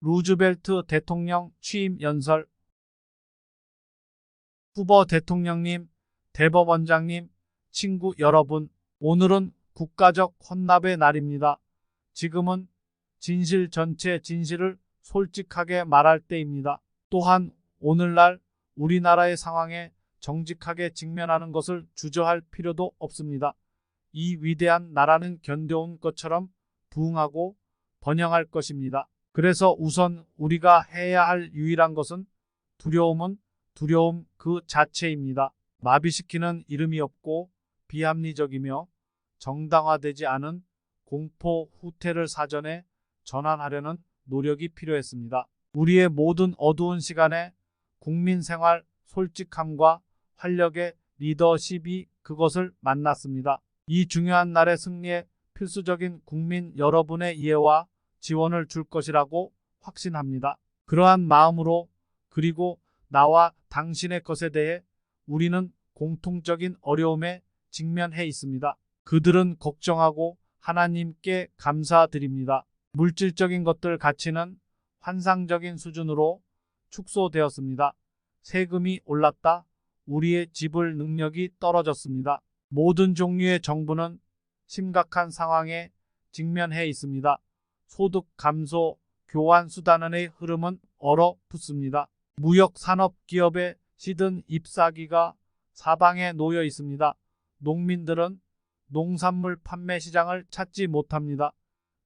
루즈벨트 대통령 취임 연설. 후보 대통령님, 대법원장님, 친구 여러분, 오늘은 국가적 헌납의 날입니다. 지금은 진실 전체 진실을 솔직하게 말할 때입니다. 또한 오늘날 우리나라의 상황에 정직하게 직면하는 것을 주저할 필요도 없습니다. 이 위대한 나라는 견뎌온 것처럼 부흥하고 번영할 것입니다. 그래서 우선 우리가 해야 할 유일한 것은 두려움 그 자체입니다. 마비시키는 이름이 없고 비합리적이며 정당화되지 않은 공포 후퇴를 사전에 전환하려는 노력이 필요했습니다. 우리의 모든 어두운 시간에 국민 생활 솔직함과 활력의 리더십이 그것을 만났습니다. 이 중요한 날의 승리에 필수적인 국민 여러분의 이해와 지원을 줄 것이라고 확신합니다. 그러한 마음으로 그리고 나와 당신의 것에 대해 우리는 공통적인 어려움에 직면해 있습니다. 그들은 걱정하고 하나님께 감사드립니다. 물질적인 것들 가치는 환상적인 수준으로 축소되었습니다. 세금이 올랐다. 우리의 지불 능력이 떨어졌습니다. 모든 종류의 정부는 심각한 상황에 직면해 있습니다. 소득 감소, 교환 수단의 흐름은 얼어붙습니다. 무역 산업 기업의 시든 잎사귀가 사방에 놓여 있습니다. 농민들은 농산물 판매 시장을 찾지 못합니다.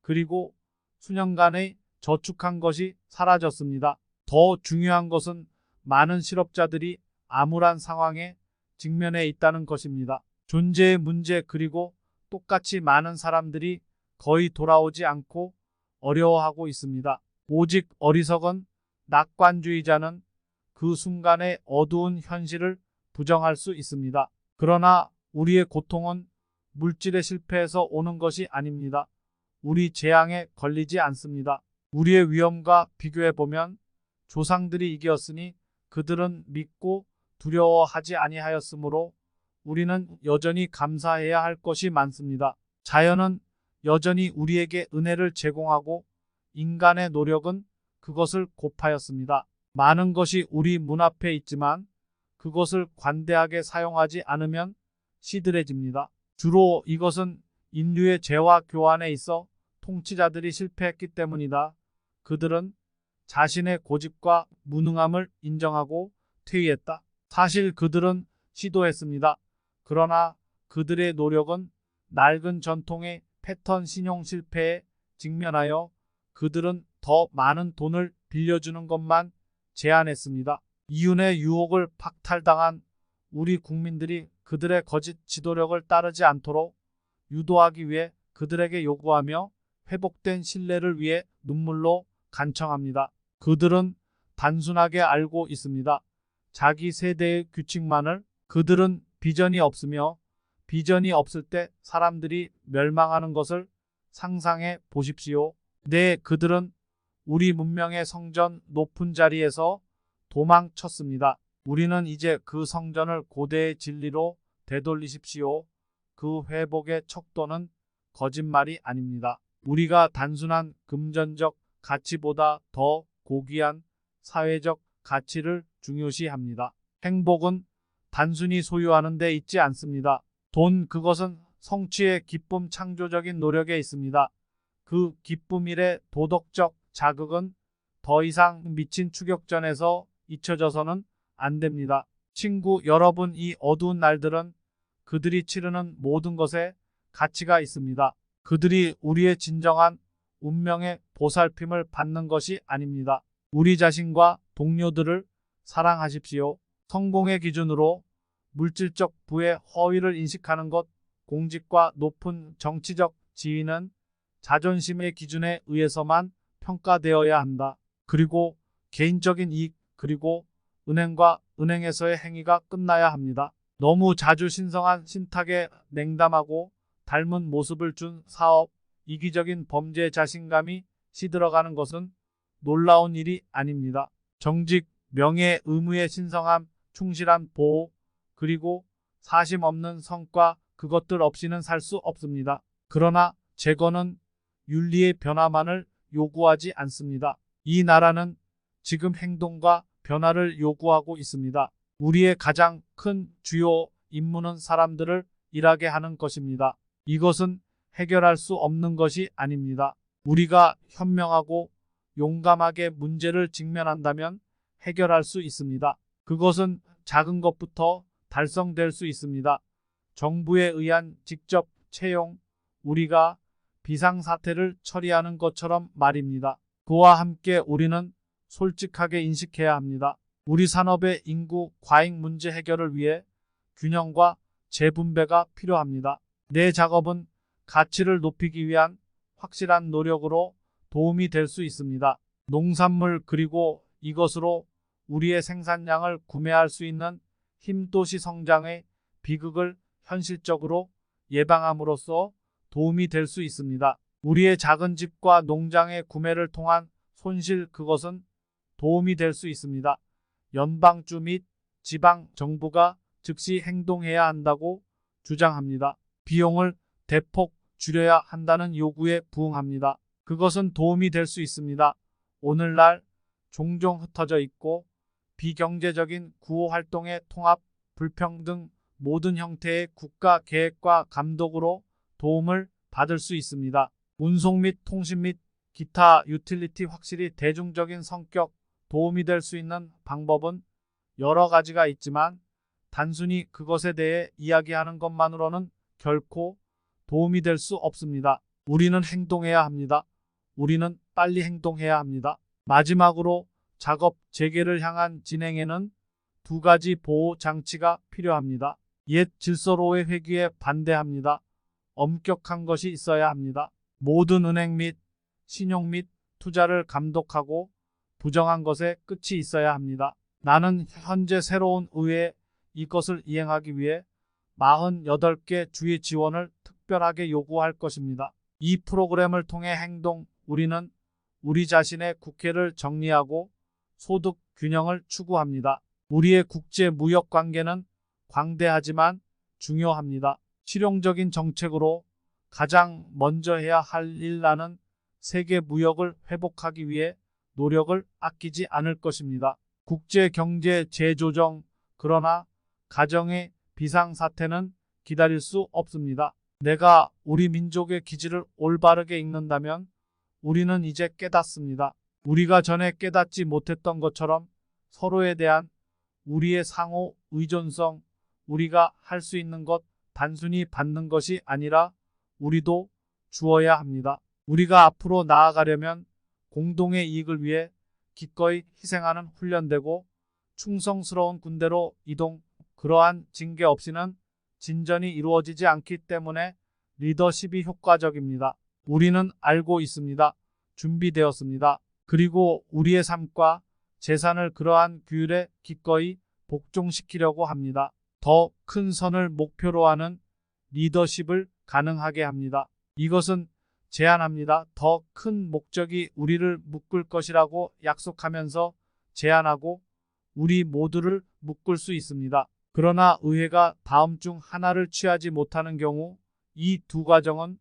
그리고 수년간의 저축한 것이 사라졌습니다. 더 중요한 것은 많은 실업자들이 암울한 상황에 직면해 있다는 것입니다. 존재의 문제 그리고 똑같이 많은 사람들이 거의 돌아오지 않고 어려워하고 있습니다. 오직 어리석은 낙관주의자는 그 순간의 어두운 현실을 부정할 수 있습니다. 그러나 우리의 고통은 물질의 실패에서 오는 것이 아닙니다. 우리 재앙에 걸리지 않습니다. 우리의 위험과 비교해보면 조상들이 이겼으니 그들은 믿고 두려워하지 아니하였으므로 우리는 여전히 감사해야 할 것이 많습니다. 자연은 여전히 우리에게 은혜를 제공하고 인간의 노력은 그것을 곱하였습니다. 많은 것이 우리 문 앞에 있지만 그것을 관대하게 사용하지 않으면 시들해집니다. 주로 이것은 인류의 재화 교환에 있어 통치자들이 실패했기 때문이다. 그들은 자신의 고집과 무능함을 인정하고 퇴위했다. 사실 그들은 시도했습니다. 그러나 그들의 노력은 낡은 전통의 패턴 신용 실패에 직면하여 그들은 더 많은 돈을 빌려주는 것만 제안했습니다. 이윤의 유혹을 박탈당한 우리 국민들이 그들의 거짓 지도력을 따르지 않도록 유도하기 위해 그들에게 요구하며 회복된 신뢰를 위해 눈물로 간청합니다. 그들은 단순하게 알고 있습니다. 자기 세대의 규칙만을. 그들은 비전이 없으며 비전이 없을 때 사람들이 멸망하는 것을 상상해 보십시오. 네, 그들은 우리 문명의 성전 높은 자리에서 도망쳤습니다. 우리는 이제 그 성전을 고대의 진리로 되돌리십시오. 그 회복의 척도는 거짓말이 아닙니다. 우리가 단순한 금전적 가치보다 더 고귀한 사회적 가치를 중요시합니다. 행복은 단순히 소유하는 데 있지 않습니다. 돈 그것은 성취의 기쁨 창조적인 노력에 있습니다. 그 기쁨 일의 도덕적 자극은 더 이상 미친 추격전에서 잊혀져서는 안 됩니다. 친구 여러분, 이 어두운 날들은 그들이 치르는 모든 것에 가치가 있습니다. 그들이 우리의 진정한 운명의 보살핌을 받는 것이 아닙니다. 우리 자신과 동료들을 사랑하십시오. 성공의 기준으로 물질적 부의 허위를 인식하는 것, 공직과 높은 정치적 지위는 자존심의 기준에 의해서만 평가되어야 한다. 그리고 개인적인 이익, 그리고 은행과 은행에서의 행위가 끝나야 합니다. 너무 자주 신성한 신탁에 냉담하고 닮은 모습을 준 사업, 이기적인 범죄 자신감이 시들어가는 것은 놀라운 일이 아닙니다. 정직, 명예, 의무의 신성함, 충실한 보호, 그리고 사심 없는 성과, 그것들 없이는 살 수 없습니다. 그러나 재건은 윤리의 변화만을 요구하지 않습니다. 이 나라는 지금 행동과 변화를 요구하고 있습니다. 우리의 가장 큰 주요 임무는 사람들을 일하게 하는 것입니다. 이것은 해결할 수 없는 것이 아닙니다. 우리가 현명하고 용감하게 문제를 직면한다면 해결할 수 있습니다. 그것은 작은 것부터 달성될 수 있습니다. 정부에 의한 직접 채용, 우리가 비상사태를 처리하는 것처럼 말입니다. 그와 함께 우리는 솔직하게 인식해야 합니다. 우리 산업의 인구 과잉 문제 해결을 위해 균형과 재분배가 필요합니다. 내 작업은 가치를 높이기 위한 확실한 노력으로 도움이 될 수 있습니다. 농산물 그리고 이것으로 우리의 생산량을 구매할 수 있는 힘도시 성장의 비극을 현실적으로 예방함으로써 도움이 될 수 있습니다. 우리의 작은 집과 농장의 구매를 통한 손실 그것은 도움이 될 수 있습니다. 연방주 및 지방 정부가 즉시 행동해야 한다고 주장합니다. 비용을 대폭 줄여야 한다는 요구에 부응합니다. 그것은 도움이 될 수 있습니다. 오늘날 종종 흩어져 있고 비경제적인 구호 활동의 통합, 불평등 모든 형태의 국가 계획과 감독으로 도움을 받을 수 있습니다. 운송 및 통신 및 기타 유틸리티 확실히 대중적인 성격 도움이 될 수 있는 방법은 여러 가지가 있지만 단순히 그것에 대해 이야기하는 것만으로는 결코 도움이 될 수 없습니다. 우리는 행동해야 합니다. 우리는 빨리 행동해야 합니다. 마지막으로 작업 재개를 향한 진행에는 두 가지 보호 장치가 필요합니다. 옛 질서로의 회귀에 반대합니다. 엄격한 것이 있어야 합니다. 모든 은행 및 신용 및 투자를 감독하고 부정한 것에 끝이 있어야 합니다. 나는 현재 새로운 의회에 이것을 이행하기 위해 48개 주의 지원을 특별하게 요구할 것입니다. 이 프로그램을 통해 우리는 우리 자신의 국회를 정리하고 소득 균형을 추구합니다. 우리의 국제 무역 관계는 광대하지만 중요합니다. 실용적인 정책으로 가장 먼저 해야 할 일 나는 세계 무역을 회복하기 위해 노력을 아끼지 않을 것입니다. 국제 경제 재조정, 그러나 가정의 비상사태는 기다릴 수 없습니다. 내가 우리 민족의 기질을 올바르게 읽는다면 우리는 이제 깨닫습니다. 우리가 전에 깨닫지 못했던 것처럼 서로에 대한 우리의 상호 의존성, 우리가 할 수 있는 것 단순히 받는 것이 아니라 우리도 주어야 합니다. 우리가 앞으로 나아가려면 공동의 이익을 위해 기꺼이 희생하는 훈련되고 충성스러운 군대로 이동, 그러한 징계 없이는 진전이 이루어지지 않기 때문에 리더십이 효과적입니다. 우리는 알고 있습니다. 준비되었습니다. 그리고 우리의 삶과 재산을 그러한 규율에 기꺼이 복종시키려고 합니다. 더 큰 선을 목표로 하는 리더십을 가능하게 합니다. 이것은 제안합니다. 더 큰 목적이 우리를 묶을 것이라고 약속하면서 제안하고 우리 모두를 묶을 수 있습니다. 그러나 의회가 다음 중 하나를 취하지 못하는 경우 이 두 과정은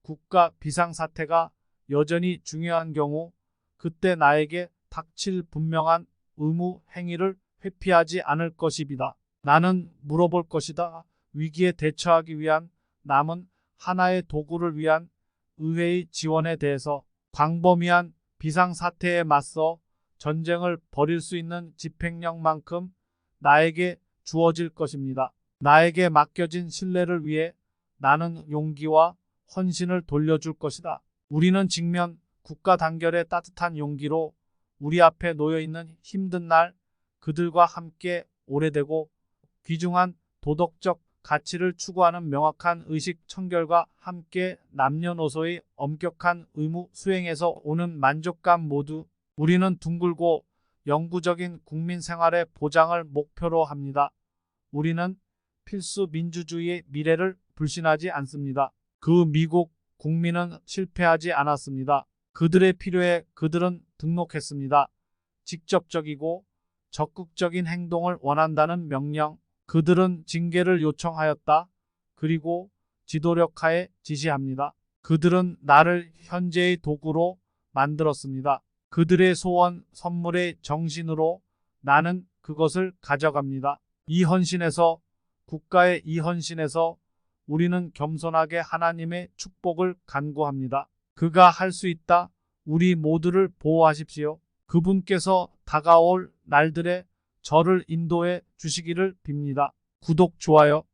국가 비상사태가 여전히 중요한 경우 그때 나에게 닥칠 분명한 의무 행위를 회피하지 않을 것입니다. 나는 물어볼 것이다. 위기에 대처하기 위한 남은 하나의 도구를 위한 의회의 지원에 대해서 광범위한 비상사태에 맞서 전쟁을 벌일 수 있는 집행력만큼 나에게 주어질 것입니다. 나에게 맡겨진 신뢰를 위해 나는 용기와 헌신을 돌려줄 것이다. 우리는 직면 국가 단결의 따뜻한 용기로 우리 앞에 놓여있는 힘든 날 그들과 함께 오래되고 귀중한 도덕적 가치를 추구하는 명확한 의식 청결과 함께 남녀노소의 엄격한 의무 수행에서 오는 만족감 모두 우리는 둥글고 영구적인 국민 생활의 보장을 목표로 합니다. 우리는 필수 민주주의의 미래를 불신하지 않습니다. 그 미국 국민은 실패하지 않았습니다. 그들의 필요에 그들은 등록했습니다. 직접적이고 적극적인 행동을 원한다는 명령. 그들은 징계를 요청하였다. 그리고 지도력하에 지시합니다. 그들은 나를 현재의 도구로 만들었습니다. 그들의 소원, 선물의 정신으로 나는 그것을 가져갑니다. 이 헌신에서, 국가의 이 헌신에서 우리는 겸손하게 하나님의 축복을 간구합니다. 그가 할 수 있다. 우리 모두를 보호하십시오. 그분께서 다가올 날들에 저를 인도해 주시기를 빕니다. 구독, 좋아요.